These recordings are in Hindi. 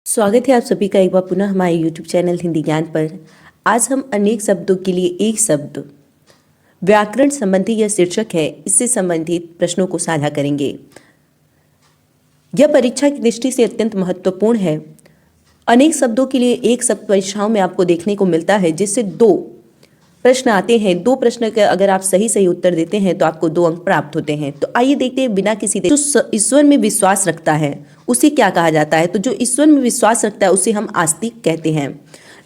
स्वागत है आप सभी का एक बार पुनः हमारे YouTube चैनल हिंदी ज्ञान पर। आज हम अनेक शब्दों के लिए एक शब्द व्याकरण संबंधी यह शीर्षक है, इससे संबंधित प्रश्नों को साझा करेंगे। यह परीक्षा की दृष्टि से अत्यंत महत्वपूर्ण है। अनेक शब्दों के लिए एक शब्द परीक्षाओं में आपको देखने को मिलता है, जिससे दो प्रश्न आते हैं। दो प्रश्न का अगर आप सही उत्तर देते हैं तो आपको 2 अंक प्राप्त होते हैं। तो आइए देखते हैं बिना किसी जो ईश्वर में विश्वास रखता है उसे क्या कहा जाता है। तो जो ईश्वर में विश्वास रखता है उसे हम आस्तिक कहते हैं।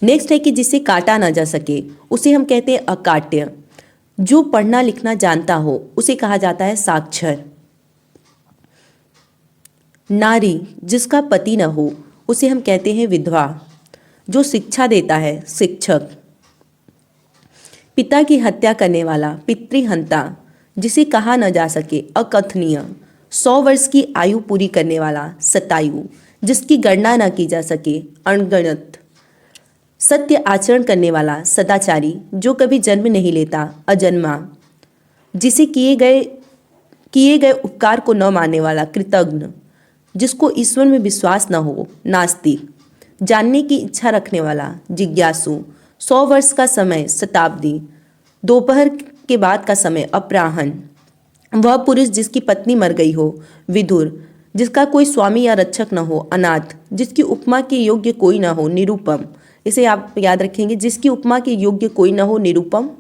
नेक्स्ट है कि जिसे काटा ना जा सके उसे हम कहते हैं अकाट्य। जो पढ़ना लिखना जानता हो उसे कहा जाता है साक्षर। नारी जिसका पति न हो उसे हम कहते हैं विधवा। जो शिक्षा देता है शिक्षक। पिता की हत्या करने वाला पितृहंता। जिसे कहा न जा सके अकथनीय। 100 वर्ष की आयु पूरी करने वाला शतायु। जिसकी गणना न की जा सके अणगणत। सत्य आचरण करने वाला सदाचारी। जो कभी जन्म नहीं लेता अजन्मा। जिसे किए गए उपकार को न मानने वाला कृतघ्न। जिसको ईश्वर में विश्वास न हो नास्तिक। जानने की इच्छा रखने वाला जिज्ञासु। 100 वर्ष का समय शताब्दी। दोपहर के बाद का समय अपराह्न। वह पुरुष जिसकी पत्नी मर गई हो विधुर। जिसका कोई स्वामी या रक्षक न हो अनाथ। जिसकी उपमा के योग्य कोई न हो निरुपम। इसे आप याद रखेंगे, जिसकी उपमा के योग्य कोई न हो निरुपम।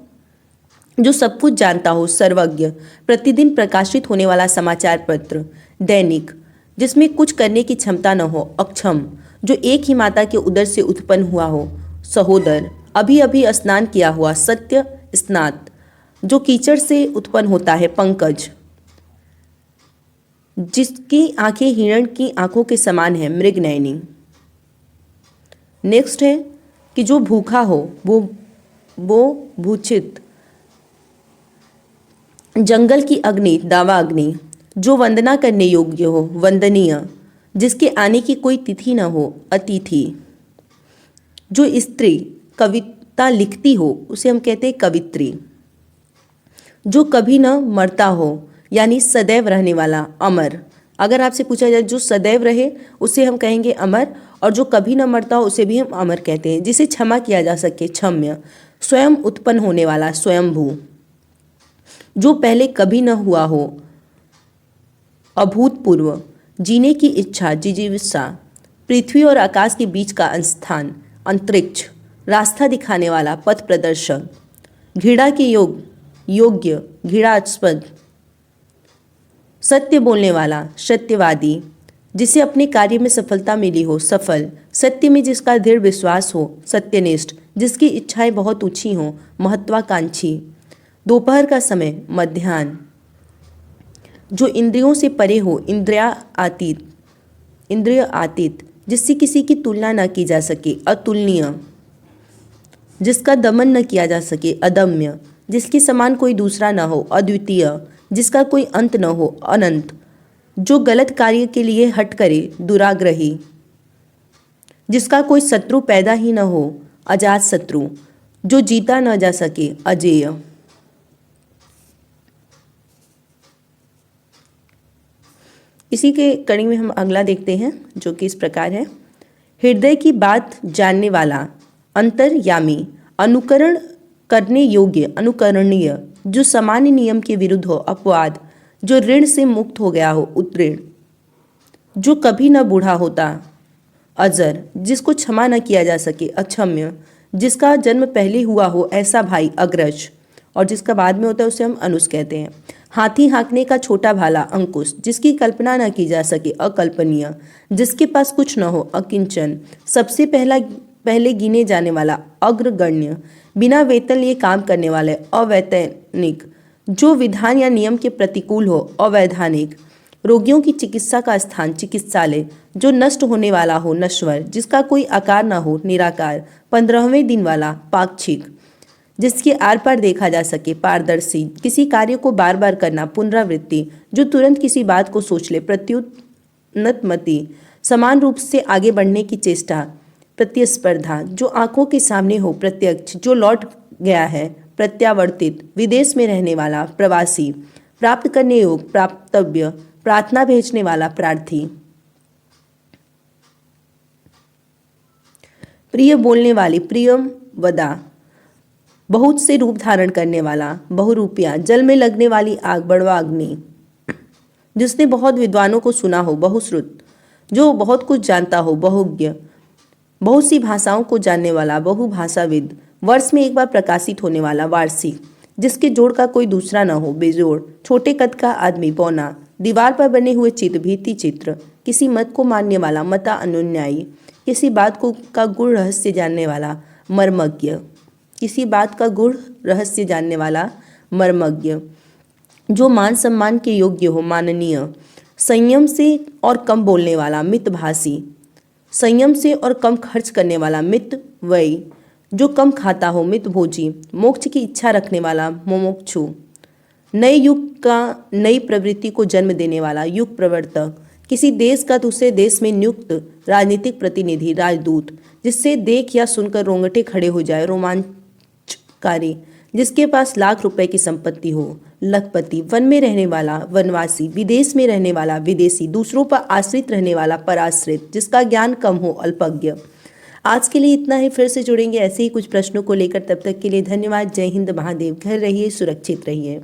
जो सब कुछ जानता हो सर्वज्ञ। प्रतिदिन प्रकाशित होने वाला समाचार पत्र दैनिक। जिसमें कुछ करने की क्षमता न हो अक्षम। जो एक ही माता के उदर से उत्पन्न हुआ हो सहोदर। अभी अभी स्नान किया हुआ सत्य स्नात। जो कीचड़ से उत्पन्न होता है पंकज। जिसकी आंखें हिरण की आंखों के समान है मृगनयनी। नेक्स्ट है कि जो भूखा हो वो भूचित। जंगल की अग्नि दावा अग्नि। जो वंदना करने योग्य हो वंदनीय। जिसके आने की कोई तिथि न हो अतिथि। जो स्त्री कविता लिखती हो उसे हम कहते हैं कवित्री। जो कभी न मरता हो यानी सदैव रहने वाला अमर। अगर आपसे पूछा जाए जो सदैव रहे उसे हम कहेंगे अमर, और जो कभी न मरता हो उसे भी हम अमर कहते हैं। जिसे क्षमा किया जा सके क्षम्य। स्वयं उत्पन्न होने वाला स्वयंभू। जो पहले कभी न हुआ हो अभूतपूर्व। जीने की इच्छा जिजीविषा। पृथ्वी और आकाश के बीच का स्थान अंतरिक्ष। रास्ता दिखाने वाला पथ प्रदर्शक। घृणा के योग्य घृणास्पद। सत्य बोलने वाला सत्यवादी। जिसे अपने कार्य में सफलता मिली हो सफल। सत्य में जिसका दृढ़ विश्वास हो सत्यनिष्ठ। जिसकी इच्छाएं बहुत ऊंची हों महत्वाकांक्षी। दोपहर का समय मध्याह्न। जो इंद्रियों से परे हो इंद्रिय आतीत। जिससे किसी की तुलना न की जा सके अतुलनीय। जिसका दमन न किया जा सके अदम्य। जिसके समान कोई दूसरा न हो अद्वितीय। जिसका कोई अंत न हो अनंत। जो गलत कार्य के लिए हट करे दुराग्रही। जिसका कोई शत्रु पैदा ही न हो अजात शत्रु। जो जीता न जा सके अजेय। इसी के कड़ी में हम अगला देखते हैं, जो कि इस प्रकार है। हृदय की बात जानने वाला अंतर्यामी। अनुकरण करने योग्य अनुकरणीय। जो सामान्य नियम के विरुद्ध हो अपवाद। जो ऋण से मुक्त हो गया हो उत्तीर्ण। जो कभी न बूढ़ा होता अजर। जिसको क्षमा न किया जा सके अक्षम्य। जिसका जन्म पहले हुआ हो ऐसा भाई अग्रज, और जिसका बाद में होता है उसे हम अनुज कहते हैं। हाथी हाँकने का छोटा भाला अंकुश। जिसकी कल्पना न की जा सके अकल्पनीय। जिसके पास कुछ न हो अकिंचन। सबसे पहले गिने जाने वाला अग्रगण्य। बिना वेतन लिए काम करने वाले अवैतनिक। जो विधान या नियम के प्रतिकूल हो अवैधानिक। रोगियों की चिकित्सा का स्थान चिकित्सालय। जो नष्ट होने वाला हो नश्वर। जिसका कोई आकार न हो निराकार। 15वें दिन वाला पाक्षिक। जिसके आर पार देखा जा सके पारदर्शी। किसी कार्य को बार बार करना पुनरावृत्ति। जो तुरंत किसी बात को सोच ले प्रत्युन्नतमति। समान रूप से आगे बढ़ने की चेष्टा प्रतिस्पर्धा। जो आंखों के सामने हो प्रत्यक्ष। जो लौट गया है प्रत्यावर्तित। विदेश में रहने वाला प्रवासी। प्राप्त करने योग्य प्राप्तव्य। प्रार्थना भेजने वाला प्रार्थी। प्रिय बोलने वाली, प्रियम वदा, बहुत से रूप धारण करने वाला, बहुरूपिया, जल में लगने वाली आग, बड़वाग्नि, जिसने बहुत विद्वानों को सुना हो, बहुश्रुत, जो बहुत कुछ जानता हो, बहुज्ञ, बहुत सी भाषाओं को जानने वाला, बहुभाषाविद, वर्ष में एक बार प्रकाशित होने वाला, वार्षिक, जिसके जोड़ का कोई दूसरा न हो, बेजोड़, छोटे कद का आदमी, बौना, दीवार पर बने हुए चित्र, भित्ति चित्र, किसी मत को मानने वाला, मता अनुन्यायी, किसी बात को का गूढ़ रहस्य जानने वाला, मर्मज्ञ, किसी बात का गूढ़ रहस्य जानने वाला, मर्मज्ञ, जो मान सम्मान के योग्य हो, माननीय, संयम से और कम बोलने वाला, मितभाषी, संयम से और कम खर्च करने वाला, मित व्ययी, जो कम खाता हो, मितभोजी, मोक्ष की इच्छा रखने वाला, मुमुक्षु, नए युग का नई प्रवृत्ति को जन्म देने वाला, युग प्रवर्तक, किसी देश का दूसरे देश में नियुक्त राजनीतिक प्रतिनिधि, राजदूत, जिससे देख या सुनकर रोंगटे खड़े हो जाए, रोमांचकारी, जिसके पास लाख रुपए की संपत्ति हो, लखपति, वन में रहने वाला, वनवासी, विदेश में रहने वाला, विदेशी, दूसरों पर आश्रित रहने वाला, पराश्रित, जिसका ज्ञान कम हो, अल्पज्ञ। आज के लिए इतना ही। फिर से जुड़ेंगे ऐसे ही कुछ प्रश्नों को लेकर। तब तक के लिए धन्यवाद। जय हिंद महादेव। घर रहिए, सुरक्षित रहिए।